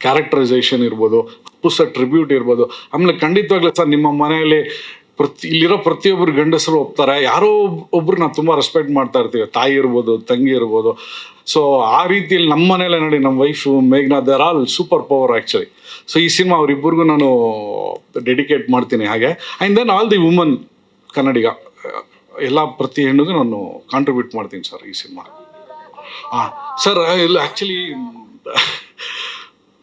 ಕ್ಯಾರೆಕ್ಟರೈಸೇಷನ್ ಇರ್ಬೋದು, ಅಪ್ಪು ಸರ್ ಟ್ರಿಬ್ಯೂಟ್ ಇರ್ಬೋದು. ಆಮೇಲೆ ಖಂಡಿತವಾಗ್ಲೂ ಸರ್, ನಿಮ್ಮ ಮನೆಯಲ್ಲಿ ಇಲ್ಲಿರೋ ಪ್ರತಿಯೊಬ್ಬರು ಗಂಡಸರು ಒಪ್ತಾರೆ. ಯಾರೋ ಒಬ್ರು ನಾವು ತುಂಬ ರೆಸ್ಪೆಕ್ಟ್ ಮಾಡ್ತಾ ಇರ್ತೀವಿ, ತಾಯಿ ಇರ್ಬೋದು, ತಂಗಿ ಇರ್ಬೋದು. ಸೊ ಆ ರೀತಿಯಲ್ಲಿ ನಮ್ಮ ಮನೇಲೆ ನೋಡಿ, ನಮ್ಮ ವೈಫು ಮೇಘ್ನಾ, there all super power actually. So ಈ ಸಿನಿಮಾ ಅವರಿಬ್ಬರಿಗೂ ನಾನು ಡೆಡಿಕೇಟ್ ಮಾಡ್ತೀನಿ. ಹಾಗೆ and then all the woman Kannadiga, ಎಲ್ಲ ಪ್ರತಿ ಹೆಣ್ಣಿಗೂ ನಾನು ಕಾಂಟ್ರಿಬ್ಯೂಟ್ ಮಾಡ್ತೀನಿ ಸರ್ ಈ ಸಿನಿಮಾ. ಸರ್ ಇಲ್ಲ, ಆ್ಯಕ್ಚುಲಿ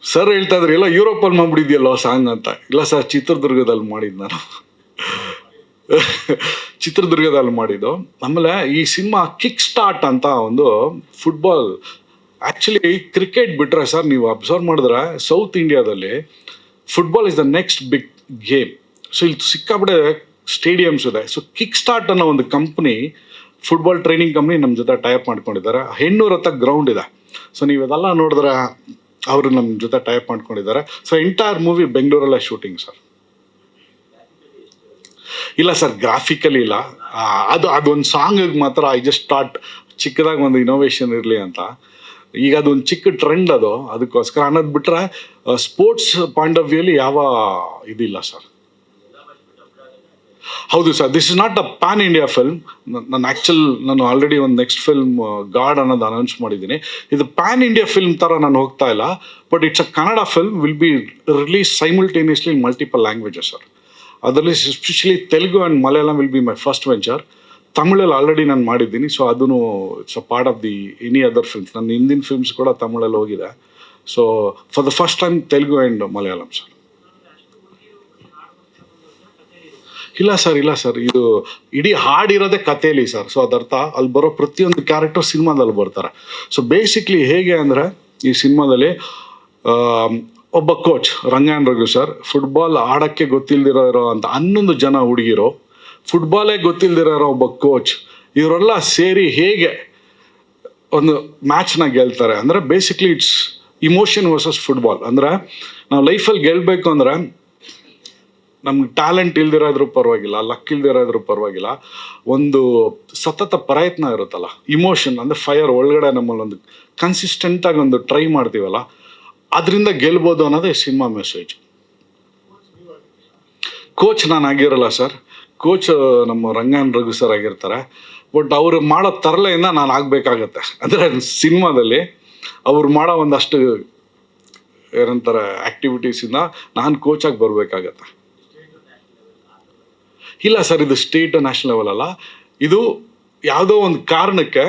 ಸರ್ ಹೇಳ್ತಾ ಇದ್ರಿ ಎಲ್ಲ ಯುರೋಪಲ್ಲಿ ಮಾಡ್ಬಿಟ್ಟಿದ್ಯಲ್ಲೋ ಸಾಂಗ್ ಅಂತ. ಇಲ್ಲ ಸರ್, ಚಿತ್ರದುರ್ಗದಲ್ಲಿ ಮಾಡಿದ್ದು ನಾನು, ಚಿತ್ರದುರ್ಗದಲ್ಲಿ ಮಾಡಿದ್ದು. ಆಮೇಲೆ ಈ ಸಿನಿಮಾ ಕಿಕ್ ಸ್ಟಾರ್ಟ್ ಅಂತ ಒಂದು ಫುಟ್ಬಾಲ್, ಆ್ಯಕ್ಚುಲಿ ಕ್ರಿಕೆಟ್ ಬಿಟ್ಟರೆ ಸರ್ ನೀವು ಅಬ್ಸರ್ವ್ ಮಾಡಿದ್ರೆ ಸೌತ್ ಇಂಡಿಯಾದಲ್ಲಿ football is the next big game. So ಇಲ್ಲಿ ಸಿಕ್ಕಾಬಿಟ್ಟೆ ಸ್ಟೇಡಿಯಮ್ಸ್ ಇದೆ. ಸೊ ಕಿಕ್ ಸ್ಟಾರ್ಟ್ ಅನ್ನೋ ಒಂದು ಕಂಪ್ನಿ, ಫುಟ್ಬಾಲ್ ಟ್ರೈನಿಂಗ್ ಕಂಪ್ನಿ ನಮ್ಮ ಜೊತೆ ಟೈಪ್ ಮಾಡ್ಕೊಂಡಿದ್ದಾರೆ. ಹೆಣ್ಣೂರ್ ಹತ್ರ ಗ್ರೌಂಡ್ ಇದೆ. ಸೊ ನೀವು ಅದೆಲ್ಲ ನೋಡಿದ್ರೆ ಅವರು ನಮ್ಮ ಜೊತೆ ಟೈಪ್ ಮಾಡ್ಕೊಂಡಿದ್ದಾರೆ. ಸೊ ಎಂಟೈರ್ ಮೂವಿ ಬೆಂಗಳೂರಲ್ಲೇ ಶೂಟಿಂಗ್ ಸರ್. ಇಲ್ಲ ಸರ್, ಗ್ರಾಫಿಕಲಿ ಇಲ್ಲ. ಅದೊಂದು ಸಾಂಗಿಗೆ ಮಾತ್ರ ಐ ಜಸ್ಟ್ ಸ್ಟಾರ್ಟ್ ಚಿಕ್ಕದಾಗಿ ಒಂದು ಇನೋವೇಷನ್ ಇರಲಿ ಅಂತ. ಈಗ ಅದೊಂದು ಚಿಕ್ಕ ಟ್ರೆಂಡ್ ಅದಕ್ಕೋಸ್ಕರ ಅನ್ನೋದು ಬಿಟ್ಟರೆ ಸ್ಪೋರ್ಟ್ಸ್ ಪಾಯಿಂಟ್ ಆಫ್ ವ್ಯೂಲಿ ಯಾವ ಇದಿಲ್ಲ ಸರ್. ಹೌದು sir, this is not a pan India film. ನಾನು ಆಲ್ರೆಡಿ ಒಂದು ನೆಕ್ಸ್ಟ್ ಫಿಲ್ಮ್ ಗಾಡ್ ಅನ್ನೋದು ಅನೌನ್ಸ್ ಮಾಡಿದ್ದೀನಿ. ಇದು ಪ್ಯಾನ್ ಇಂಡಿಯಾ ಫಿಲ್ಮ್ ಥರ ನಾನು ಹೋಗ್ತಾ ಇಲ್ಲ, but it's a Kannada film, will be release simultaneously in multiple languages sir. ಅದರಲ್ಲಿ especially Telugu and Malayalam will be my first venture. ತಮಿಳಲ್ಲಿ ಆಲ್ರೆಡಿ ನಾನು ಮಾಡಿದ್ದೀನಿ. ಸೊ ಅದೂ it's a part of the any other films. ನನ್ನ ಹಿಂದಿನ ಫಿಲ್ಮ್ಸ್ ಕೂಡ ತಮಿಳಲ್ಲಿ ಹೋಗಿದೆ. So for the first time Telugu and Malayalam sir. ಇಲ್ಲ ಸರ್, ಇದು ಇಡೀ ಹಾಡಿರೋದೇ ಕಥೆಯಲ್ಲಿ ಸರ್. ಸೊ ಅದರ್ಥ ಅಲ್ಲಿ ಬರೋ ಪ್ರತಿಯೊಂದು ಕ್ಯಾರೆಕ್ಟರ್ ಸಿನಿಮಾದಲ್ಲಿ ಬರ್ತಾರೆ. ಸೊ ಬೇಸಿಕ್ಲಿ ಹೇಗೆ ಅಂದರೆ, ಈ ಸಿನಿಮಾದಲ್ಲಿ ಒಬ್ಬ coach Rangayana Raghu sir, football ಆಡೋಕ್ಕೆ ಗೊತ್ತಿಲ್ದಿರೋ ಅಂತ 11 ಜನ ಹುಡುಗಿರು, ಫುಟ್ಬಾಲೇ ಗೊತ್ತಿಲ್ದಿರೋ ಒಬ್ಬ ಕೋಚ್, ಇವರೆಲ್ಲ ಸೇರಿ ಹೇಗೆ ಒಂದು ಮ್ಯಾಚ್ನ ಗೆಲ್ತಾರೆ ಅಂದರೆ, basically it's emotion versus football. ಅಂದರೆ ನಾವು ಲೈಫಲ್ಲಿ ಗೆಲ್ಲಬೇಕು ಅಂದರೆ ನಮ್ಗೆ ಟ್ಯಾಲೆಂಟ್ ಇಲ್ದಿರೋದ್ರೂ ಪರವಾಗಿಲ್ಲ, ಲಕ್ ಇಲ್ದಿರೋದ್ರೂ ಪರವಾಗಿಲ್ಲ, ಒಂದು ಸತತ ಪ್ರಯತ್ನ ಇರುತ್ತಲ್ಲ, ಇಮೋಷನ್ ಅಂದರೆ ಫೈರ್ ಒಳಗಡೆ ನಮ್ಮಲ್ಲಿ ಒಂದು ಕನ್ಸಿಸ್ಟೆಂಟಾಗಿ ಒಂದು ಟ್ರೈ ಮಾಡ್ತೀವಲ್ಲ, ಅದರಿಂದ ಗೆಲ್ಬೋದು ಅನ್ನೋದೇ ಸಿನಿಮಾ ಮೆಸೇಜ್. ಕೋಚ್ ನಾನು ಆಗಿರಲ್ಲ ಸರ್, ಕೋಚ್ ನಮ್ಮ ರಂಗಾಯಣ ರಘು ಸರ್ ಆಗಿರ್ತಾರೆ. ಬಟ್ ಅವರು ಮಾಡೋ ತರಲೆಯಿಂದ ನಾನು ಆಗಬೇಕಾಗತ್ತೆ. ಅಂದರೆ ಸಿನಿಮಾದಲ್ಲಿ ಅವ್ರು ಮಾಡೋ ಒಂದಷ್ಟು ಏನಂತಾರೆ ಆ್ಯಕ್ಟಿವಿಟೀಸಿಂದ ನಾನು ಕೋಚಾಗಿ ಬರಬೇಕಾಗತ್ತೆ. ಇಲ್ಲ ಸರ್, ಇದು ಸ್ಟೇಟ್ ನ್ಯಾಷನಲ್ ಲೆವೆಲ್ ಅಲ್ಲ, ಇದು ಯಾವುದೋ ಒಂದು ಕಾರಣಕ್ಕೆ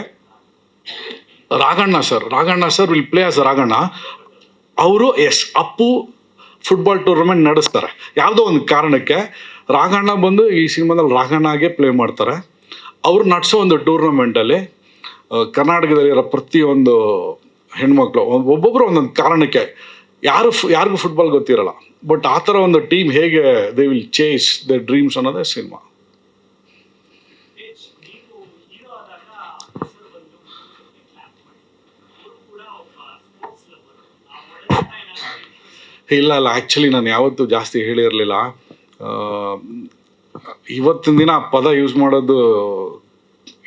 Raghanna sir will play as Raghanna. ಅವರು ಅಪ್ಪು ಫುಟ್ಬಾಲ್ ಟೂರ್ನಮೆಂಟ್ ನಡೆಸ್ತಾರೆ. ಯಾವುದೋ ಒಂದು ಕಾರಣಕ್ಕೆ ರಾಘಣ್ಣ ಬಂದು ಈ ಸಿನಿಮಾದಲ್ಲಿ ರಾಘಣ್ಣಗೆ ಪ್ಲೇ ಮಾಡ್ತಾರೆ. ಅವ್ರು ನಡೆಸೋ ಒಂದು ಟೂರ್ನಮೆಂಟಲ್ಲಿ ಕರ್ನಾಟಕದಲ್ಲಿರೋ ಪ್ರತಿಯೊಂದು ಹೆಣ್ಮಕ್ಳು ಒಬ್ಬೊಬ್ಬರು ಒಂದೊಂದು ಕಾರಣಕ್ಕೆ ಯಾರಿಗೂ ಫುಟ್ಬಾಲ್ ಗೊತ್ತಿರಲ್ಲ, ಬಟ್ ಆ ಥರ ಒಂದು ಟೀಮ್ ಹೇಗೆ they will chase the dreams ಅನ್ನೋದೇ ಸಿನಿಮಾ. ಇಲ್ಲ ಆ್ಯಕ್ಚುಲಿ ನಾನು ಯಾವತ್ತೂ ಜಾಸ್ತಿ ಹೇಳಿರಲಿಲ್ಲ. ಇವತ್ತಿನ ದಿನ ಆ ಪದ ಯೂಸ್ ಮಾಡೋದು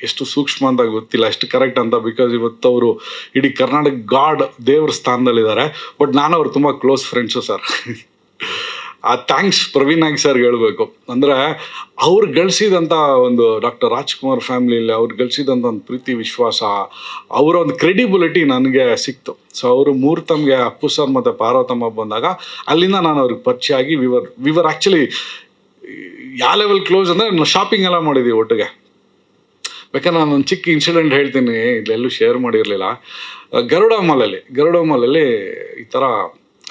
ಎಷ್ಟು ಸೂಕ್ಷ್ಮ ಅಂತ ಗೊತ್ತಿಲ್ಲ, ಎಷ್ಟು ಕರೆಕ್ಟ್ ಅಂತ. ಬಿಕಾಸ್ ಇವತ್ತು ಅವರು ಇಡೀ ಕರ್ನಾಟಕ ಗಾಡ್ ದೇವ್ರ ಸ್ಥಾನದಲ್ಲಿದ್ದಾರೆ. ಬಟ್ ನಾನು ಅವ್ರು ತುಂಬ ಕ್ಲೋಸ್ ಫ್ರೆಂಡ್ಸು ಸರ್. ಆ ಥ್ಯಾಂಕ್ಸ್ ಪ್ರವೀಣ್ ನಾಯ್ಕ್ ಸರ್ಗೆ ಹೇಳಬೇಕು. ಅಂದರೆ ಅವ್ರು ಗಳಿಸಿದಂಥ ಒಂದು ಡಾಕ್ಟರ್ ರಾಜ್ಕುಮಾರ್ ಫ್ಯಾಮಿಲಿಯಲ್ಲಿ ಅವ್ರು ಗಳಿಸಿದಂಥ ಒಂದು ಪ್ರೀತಿ ವಿಶ್ವಾಸ, ಅವರ ಒಂದು ಕ್ರೆಡಿಬಿಲಿಟಿ ನನಗೆ ಸಿಕ್ತು. ಸೊ ಅವರು ಮುಹೂರ್ತಮ್ಗೆ ಅಪ್ಪು ಸರ್ ಮತ್ತು ಪಾರ್ವತಮ್ಮ ಬಂದಾಗ ಅಲ್ಲಿಂದ ನಾನು ಅವ್ರಿಗೆ ಪರಿಚಯ ಆಗಿ ವಿವರ್ ಆ್ಯಕ್ಚುಲಿ ಯಾವ ಲೆವೆಲ್ ಕ್ಲೋಸ್ ಅಂದರೆ ನಾವು ಶಾಪಿಂಗ್ ಎಲ್ಲ ಮಾಡಿದ್ದೀವಿ ಒಟ್ಟಿಗೆ. ಬೇಕಾದ್ರೆ ನಾನು ಒಂದು ಚಿಕ್ಕ ಇನ್ಸಿಡೆಂಟ್ ಹೇಳ್ತೀನಿ, ಇಲ್ಲೆಲ್ಲೂ ಶೇರ್ ಮಾಡಿರಲಿಲ್ಲ. ಗರುಡ ಮಾಲಲ್ಲಿ ಈ ಥರ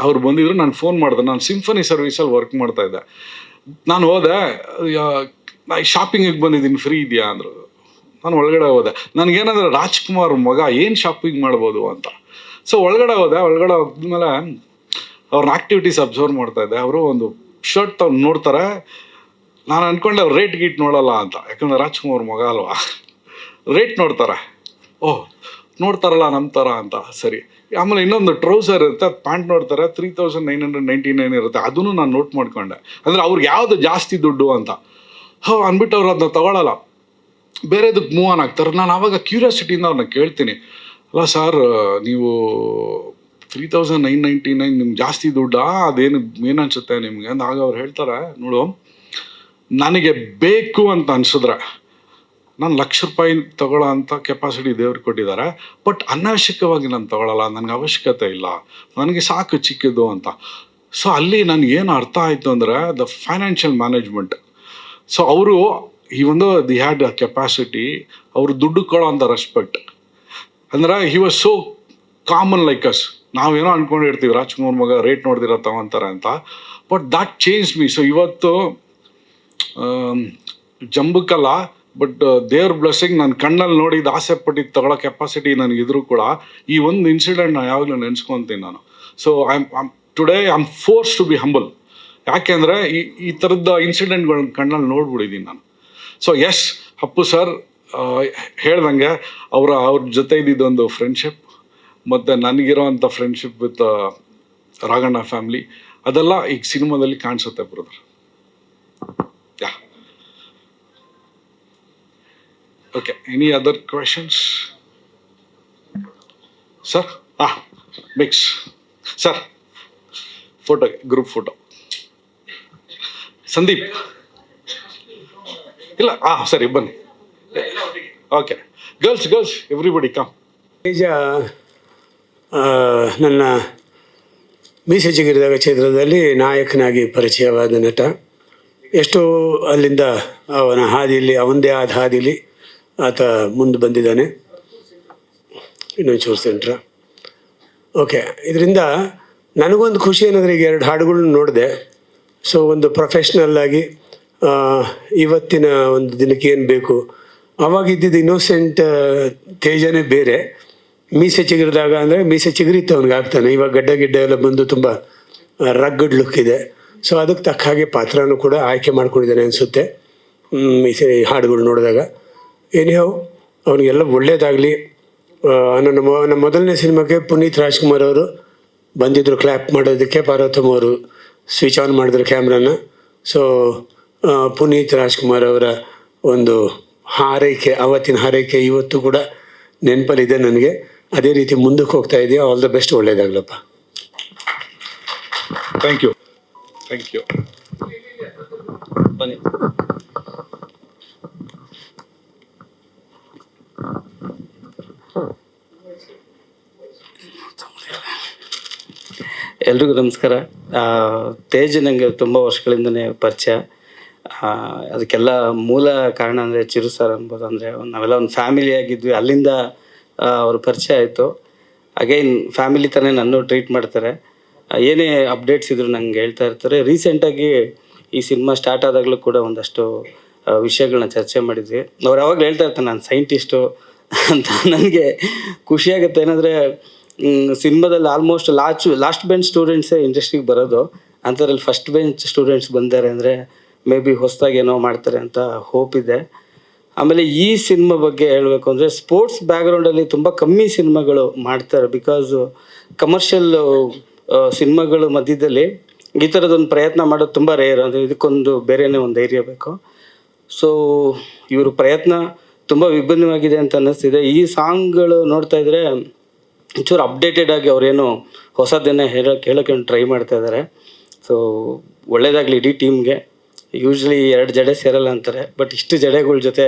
ಅವ್ರು ಬಂದಿದ್ರು. ನಾನು ಫೋನ್ ಮಾಡಿದೆ, ನಾನು ಸಿಂಫನಿ ಸರ್ವಿಸಲ್ಲಿ ವರ್ಕ್ ಮಾಡ್ತಾಯಿದ್ದೆ. ನಾನು ಹೋದೆ, ಶಾಪಿಂಗಿಗೆ ಬಂದಿದ್ದೀನಿ, ಫ್ರೀ ಇದೆಯಾ ಅಂದರು. ನಾನು ಒಳಗಡೆ ಹೋದೆ. ನನಗೇನಂದ್ರೆ ರಾಜ್ಕುಮಾರ್ ಮಗ ಏನು ಶಾಪಿಂಗ್ ಮಾಡ್ಬೋದು ಅಂತ. ಸೊ ಒಳಗಡೆ ಹೋದ್ಮೇಲೆ ಅವ್ರನ್ನ ಆ್ಯಕ್ಟಿವಿಟೀಸ್ ಅಬ್ಸರ್ವ್ ಮಾಡ್ತಾಯಿದ್ದೆ. ಅವರು ಒಂದು ಶರ್ಟ್ ಅವ್ರು ನೋಡ್ತಾರೆ. ನಾನು ಅಂದ್ಕೊಂಡೆ ಅವ್ರು ರೇಟ್ ಗೀಟ್ ನೋಡಲ್ಲ ಅಂತ, ಯಾಕಂದರೆ ರಾಜ್ಕುಮಾರ್ ಮಗ ಅಲ್ವಾ, ರೇಟ್ ನೋಡ್ತಾರೆ. ಓಹ್ ನೋಡ್ತಾರಲ್ಲ ನಮ್ಮ ಥರ ಅಂತ. ಸರಿ, ಆಮೇಲೆ ಇನ್ನೊಂದು ಟ್ರೌಸರ್ ಇರುತ್ತೆ, ಪ್ಯಾಂಟ್ ನೋಡ್ತಾರೆ, 3999 ಇರುತ್ತೆ. ಅದನ್ನು ನಾನು ನೋಟ್ ಮಾಡ್ಕೊಂಡೆ. ಅಂದರೆ ಅವ್ರಿಗೆ ಯಾವುದು ಜಾಸ್ತಿ ದುಡ್ಡು ಅಂತ ಅಂದ್ಬಿಟ್ಟು ಅವ್ರು ಅದನ್ನ ತೊಗೊಳಲ್ಲ, ಬೇರೆದಕ್ಕೆ ಮೂವ್ ಆನ್ ಆಗ್ತಾರೆ. ನಾನು ಆವಾಗ ಕ್ಯೂರಿಯಾಸಿಟಿಯಿಂದ ಅವ್ರನ್ನ ಕೇಳ್ತೀನಿ, ಅಲ್ಲ ಸರ್ ನೀವು 3999 ನಿಮ್ಗೆ ಜಾಸ್ತಿ ದುಡ್ಡಾ, ಅದೇನು ಏನು ಅನಿಸುತ್ತೆ ನಿಮಗೆ ಅಂತ. ಆಗ ಅವ್ರು ಹೇಳ್ತಾರೆ, ನೋಡು ನನಗೆ ಬೇಕು ಅಂತ ಅನಿಸಿದ್ರೆ ನಾನು ₹1,00,000 ತೊಗೊಳ್ಳೋ ಅಂಥ ಕೆಪಾಸಿಟಿ ದೇವ್ರಿಗೆ ಕೊಟ್ಟಿದ್ದಾರೆ. ಬಟ್ ಅನಾವಶ್ಯಕವಾಗಿ ನಾನು ತೊಗೊಳ್ಳಲ್ಲ, ನನಗೆ ಅವಶ್ಯಕತೆ ಇಲ್ಲ, ನನಗೆ ಸಾಕು ಚಿಕ್ಕದು ಅಂತ. ಸೊ ಅಲ್ಲಿ ನನಗೇನು ಅರ್ಥ ಆಯಿತು ಅಂದರೆ ದ ಫೈನಾನ್ಷಿಯಲ್ ಮ್ಯಾನೇಜ್ಮೆಂಟ್. ಸೊ ಅವರು ಈ ಒಂದು ದಿ ಹ್ಯಾಡ್ ಅ ಕೆಪಾಸಿಟಿ, ಅವರು ದುಡ್ಡು ಕೊಡೋ ಅಂಥ ರೆಸ್ಪೆಕ್ಟ್. ಅಂದರೆ he was so common like us. ನಾವೇನೋ ಅಂದ್ಕೊಂಡಿರ್ತೀವಿ ರಾಜ್ಕುಮಾರ್ ಮಗ ರೇಟ್ ನೋಡ್ದಿರೋ ತಗೊಂತಾರೆ ಅಂತ, but that change me. So ಇವತ್ತು ಜಂಬಕ್ಕಲ್ಲ, ಬಟ್ ದೇವ್ರ ಬ್ಲೆಸ್ಸಿಂಗ್, ನಾನು ಕಣ್ಣಲ್ಲಿ ನೋಡಿದ್ದು ಆಸೆ ಪಟ್ಟಿದ್ದು ತಗೊಳ್ಳೋ ಕೆಪಾಸಿಟಿ ನನಗಿದ್ರು ಕೂಡ ಈ ಒಂದು ಇನ್ಸಿಡೆಂಟ್ ನಾನು ಯಾವಾಗಲೂ ನೆನೆಸ್ಕೊತೀನಿ ನಾನು. So today I am force to be humble. ಯಾಕೆಂದರೆ ಈ ಥರದ ಇನ್ಸಿಡೆಂಟ್ಗಳನ್ನ ಕಣ್ಣಲ್ಲಿ ನೋಡ್ಬಿಟ್ಟಿದ್ದೀನಿ ನಾನು. ಸೊ ಎಸ್, ಅಪ್ಪು ಸರ್ ಹೇಳ್ದಂಗೆ ಅವ್ರ ಜೊತೆ ಇದ್ದಿದ್ದೊಂದು ಫ್ರೆಂಡ್ಶಿಪ್ ಮತ್ತು ನನಗಿರೋವಂಥ ಫ್ರೆಂಡ್ಶಿಪ್ ವಿತ್ ರಾಘಣ್ಣ ಫ್ಯಾಮ್ಲಿ ಅದೆಲ್ಲ ಈಗ ಸಿನಿಮಾದಲ್ಲಿ ಕಾಣಿಸುತ್ತೆ ಬ್ರದರ್. ಯಾ okay, any other questions sir? Mix sir, ಫೋಟೋಗೆ ಗ್ರೂಪ್ ಫೋಟೋ. ಸಂದೀಪ್ ಇಲ್ಲ, ಸರಿ ಬನ್ನಿ. Okay, girls everybody come. ನಿಜ, ನನ್ನ ಮೀಸೆ ಚಿಗುರಿದಾಗ ಕ್ಷೇತ್ರದಲ್ಲಿ ನಾಯಕನಾಗಿ ಪರಿಚಯವಾದ ನಟ. ಎಷ್ಟೋ ಅಲ್ಲಿಂದ ಅವನ ಹಾದಿಯಲ್ಲಿ, ಅವನದೇ ಆದ ಹಾದಿಯಲ್ಲಿ ಆತ ಮುಂದೆ ಬಂದಿದ್ದಾನೆ. ಇನ್ನೊಂಚೂರು ಸೆಂಟ್ರ. ಓಕೆ, ಇದರಿಂದ ನನಗೊಂದು ಖುಷಿ ಏನಂದರೆ, ಈಗ 2 ಹಾಡುಗಳನ್ನ ನೋಡಿದೆ. ಸೊ ಒಂದು ಪ್ರೊಫೆಷ್ನಲ್ ಆಗಿ ಇವತ್ತಿನ ಒಂದು ದಿನಕ್ಕೆ ಏನು ಬೇಕು, ಅವಾಗ ಇದ್ದಿದ್ದು ಇನ್ನೋಸೆಂಟ್ ತೇಜನೇ ಬೇರೆ. ಮೀಸೆ ಚಿಗುರಿದಾಗ ಅಂದರೆ ಮೀಸೆ ಚಿಗುರಿತ್ತು ಅವ್ನಿಗೆ ಆಗ್ತಾನೆ. ಇವಾಗ ಗಡ್ಡ ಎಲ್ಲ ಬಂದು ತುಂಬ ರಗ್ಗಡ್ ಲುಕ್ ಇದೆ. ಸೊ ಅದಕ್ಕೆ ತಕ್ಕ ಹಾಗೆ ಪಾತ್ರನೂ ಕೂಡ ಆಯ್ಕೆ ಮಾಡ್ಕೊಂಡಿದ್ದಾನೆ ಅನಿಸುತ್ತೆ ಮೀಸೆ ಹಾಡುಗಳು ನೋಡಿದಾಗ. ಏನಿಹೋ ಅವನಿಗೆಲ್ಲ ಒಳ್ಳೆಯದಾಗಲಿ. ನಮ್ಮ ಮೊದಲನೇ ಸಿನಿಮಾಕ್ಕೆ ಪುನೀತ್ ರಾಜ್ಕುಮಾರ್ ಅವರು ಬಂದಿದ್ದರು ಕ್ಲ್ಯಾಪ್ ಮಾಡೋದಕ್ಕೆ. ಪಾರ್ವತಮ್ಮ ಅವರು ಸ್ವಿಚ್ ಆನ್ ಮಾಡಿದ್ರು ಕ್ಯಾಮ್ರಾನ. ಸೊ ಪುನೀತ್ ರಾಜ್ಕುಮಾರ್ ಅವರ ಒಂದು ಹಾರೈಕೆ, ಅವತ್ತಿನ ಹಾರೈಕೆ ಇವತ್ತು ಕೂಡ ನೆನಪಲ್ಲಿದೆ ನನಗೆ. ಅದೇ ರೀತಿ ಮುಂದಕ್ಕೆ ಹೋಗ್ತಾ ಇದೆಯಾ. ಆಲ್ ದ ಬೆಸ್ಟ್, ಒಳ್ಳೇದಾಗ್ಲಪ್ಪ. Thank you. ಬನ್ನಿ. ಎಲ್ರಿಗೂ ನಮಸ್ಕಾರ. ತೇಜ್ ನನಗೆ ತುಂಬ ವರ್ಷಗಳಿಂದನೇ ಪರಿಚಯ. ಅದಕ್ಕೆಲ್ಲ ಮೂಲ ಕಾರಣ ಅಂದರೆ ಚಿರು ಸರ್ ಅನ್ಬೋದು. ಅಂದರೆ ನಾವೆಲ್ಲ ಒಂದು ಫ್ಯಾಮಿಲಿ ಆಗಿದ್ವಿ, ಅಲ್ಲಿಂದ ಅವ್ರ ಪರಿಚಯ ಆಯಿತು. ಅಗೈನ್ ಫ್ಯಾಮಿಲಿ ಥರನೇ ನನ್ನೂ ಟ್ರೀಟ್ ಮಾಡ್ತಾರೆ. ಏನೇ ಅಪ್ಡೇಟ್ಸ್ ಇದ್ರು ನಂಗೆ ಹೇಳ್ತಾ ಇರ್ತಾರೆ. ರೀಸೆಂಟಾಗಿ ಈ ಸಿನಿಮಾ ಸ್ಟಾರ್ಟ್ ಆದಾಗಲೂ ಕೂಡ ಒಂದಷ್ಟು ವಿಷಯಗಳನ್ನ ಚರ್ಚೆ ಮಾಡಿದ್ವಿ. ಅವ್ರು ಯಾವಾಗಲೂ ಹೇಳ್ತಾ ಇರ್ತಾರೆ ನಾನು ಸೈಂಟಿಸ್ಟು ಅಂತ. ನನಗೆ ಖುಷಿಯಾಗುತ್ತೆ. ಏನಂದರೆ ಸಿನಿಮಾದಲ್ಲಿ ಆಲ್ಮೋಸ್ಟ್ ಲಾಸ್ಟ್ ಬೆಂಚ್ ಸ್ಟೂಡೆಂಟ್ಸೇ ಇಂಡಸ್ಟ್ರಿಗೆ ಬರೋದು. ಅಂಥದ್ರಲ್ಲಿ ಫಸ್ಟ್ ಬೆಂಚ್ ಸ್ಟೂಡೆಂಟ್ಸ್ ಬಂದಾರೆ ಅಂದರೆ ಮೇ ಬಿ ಹೊಸದಾಗಿ ಏನೋ ಮಾಡ್ತಾರೆ ಅಂತ ಹೋಪ್ ಇದೆ. ಆಮೇಲೆ ಈ ಸಿನಿಮಾ ಬಗ್ಗೆ ಹೇಳಬೇಕು ಅಂದರೆ, ಸ್ಪೋರ್ಟ್ಸ್ ಬ್ಯಾಕ್ಗ್ರೌಂಡಲ್ಲಿ ತುಂಬ ಕಮ್ಮಿ ಸಿನಿಮಾಗಳು ಮಾಡ್ತಾರೆ. ಬಿಕಾಸ್ ಕಮರ್ಷಿಯಲ್ ಸಿನಿಮಾಗಳು ಮಧ್ಯದಲ್ಲಿ ಈ ಥರದೊಂದು ಪ್ರಯತ್ನ ಮಾಡೋದು ತುಂಬ ರೇರ್. ಅಂದರೆ ಇದಕ್ಕೊಂದು ಬೇರೆಯೇ ಒಂದು ಧೈರ್ಯ ಬೇಕು. ಸೊ ಇವ್ರ ಪ್ರಯತ್ನ ತುಂಬ ವಿಭಿನ್ನವಾಗಿದೆ ಅಂತ ಅನ್ನಿಸ್ತಿದೆ. ಈ ಸಾಂಗ್ಗಳು ನೋಡ್ತಾ ಇದ್ದರೆ ಒಂಚೂರು ಅಪ್ಡೇಟೆಡ್ ಆಗಿ ಅವರೇನು ಹೊಸದನ್ನೇ ಹೇಳೋಕ್ಕೆ ಟ್ರೈ ಮಾಡ್ತಾ ಇದ್ದಾರೆ. ಸೊ ಒಳ್ಳೆಯದಾಗಲಿ ಇಡೀ ಟೀಮ್ಗೆ. ಯೂಶ್ವಲಿ 2 ಜಡೆ ಸೇರಲ್ಲ ಅಂತಾರೆ, ಬಟ್ ಇಷ್ಟು ಜಡೆಗಳ ಜೊತೆ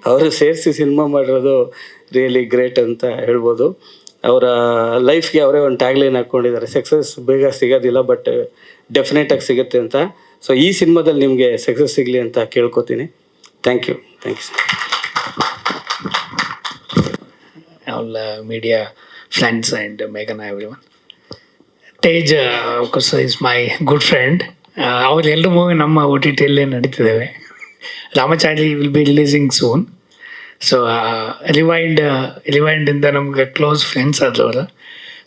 ಅವರು ಸೇರಿಸಿ ಸಿನಿಮಾ ಮಾಡಿರೋದು ರಿಯಲಿ ಗ್ರೇಟ್ ಅಂತ ಹೇಳ್ಬೋದು. ಅವರ ಲೈಫ್ಗೆ ಅವರೇ ಒಂದು ಟ್ಯಾಗ್ಲೈನ್ ಹಾಕ್ಕೊಂಡಿದ್ದಾರೆ, ಸಕ್ಸಸ್ ಬೇಗ ಸಿಗೋದಿಲ್ಲ ಬಟ್ ಡೆಫಿನೆಟಾಗಿ ಸಿಗುತ್ತೆ ಅಂತ. ಸೊ ಈ ಸಿನಿಮಾದಲ್ಲಿ ನಿಮಗೆ ಸಕ್ಸಸ್ ಸಿಗಲಿ ಅಂತ ಕೇಳ್ಕೊತೀನಿ. Thank you sir. all media friends and Meghana, everyone. Tej, of course, is my good friend. Our elder movie ನಮ್ಮ OTT-ಯಲ್ಲಿ ನಡೀತಿದ್ದೇವೆ. Ramachari will be releasing soon. So rewind ಇಂದ ನಮ್ಗೆ ಕ್ಲೋಸ್ ಫ್ರೆಂಡ್ಸ್ ಆದ್ರು ಅವರು.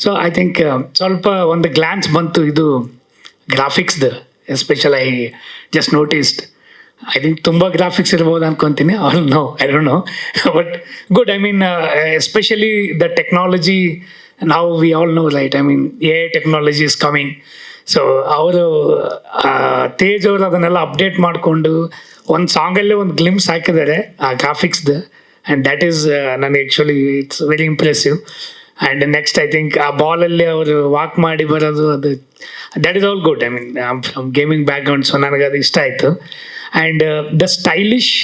ಸೊ ಐ ಥಿಂಕ್ ಸ್ವಲ್ಪ ಒಂದು ಗ್ಲಾನ್ಸ್ ಬಂತು ಇದು ಗ್ರಾಫಿಕ್ಸ್ದು. Special I just noticed. I think ತುಂಬ ಗ್ರಾಫಿಕ್ಸ್ ಇರ್ಬೋದು ಅನ್ಕೊತೀನಿ. All know, I don't know, but good. I mean especially the technology ನಾವು we all know, right? I mean AI technology is coming. So ಅವರು ತೇಜ್ ಅವರು ಅದನ್ನೆಲ್ಲ ಅಪ್ಡೇಟ್ ಮಾಡಿಕೊಂಡು ಒಂದು ಸಾಂಗಲ್ಲೇ ಒಂದು ಗ್ಲಿಮ್ಸ್ ಹಾಕಿದ್ದಾರೆ ಆ ಗ್ರಾಫಿಕ್ಸ್ದು. ಆ್ಯಂಡ್ ದ್ಯಾಟ್ ಈಸ್ ನನಗೆ actually it's very impressive. And next I think ಆ ಬಾಲಲ್ಲಿ ಅವರು ವಾಕ್ ಮಾಡಿ ಬರೋದು, ಅದು that is all good. I mean from gaming background, so ನನಗೆ ಅದು ಇಷ್ಟ ಆಯಿತು. ಆ್ಯಂಡ್ ದ ಸ್ಟೈಲಿಶ್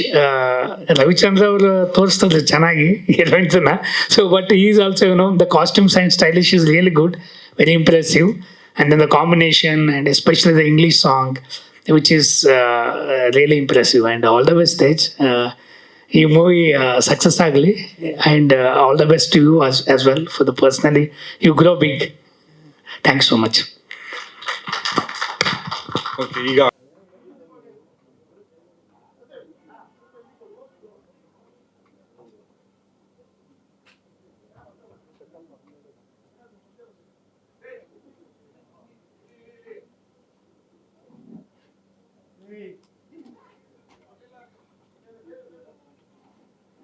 ರವಿಚಂದ್ರ ಅವರು ತೋರಿಸ್ತಾರೆ ಚೆನ್ನಾಗಿ ಹೀರೋಯಿನ್ಸನ್ನ. So but is also the costumes and stylish is really good, very impressive. And then the combination, and especially the English song, which is really impressive. And all the best, Tej. ಈ movie success ಆಗಲಿ. And all the best to you as well for the personally. You grow big. Thanks so much. Okay, ಈಗ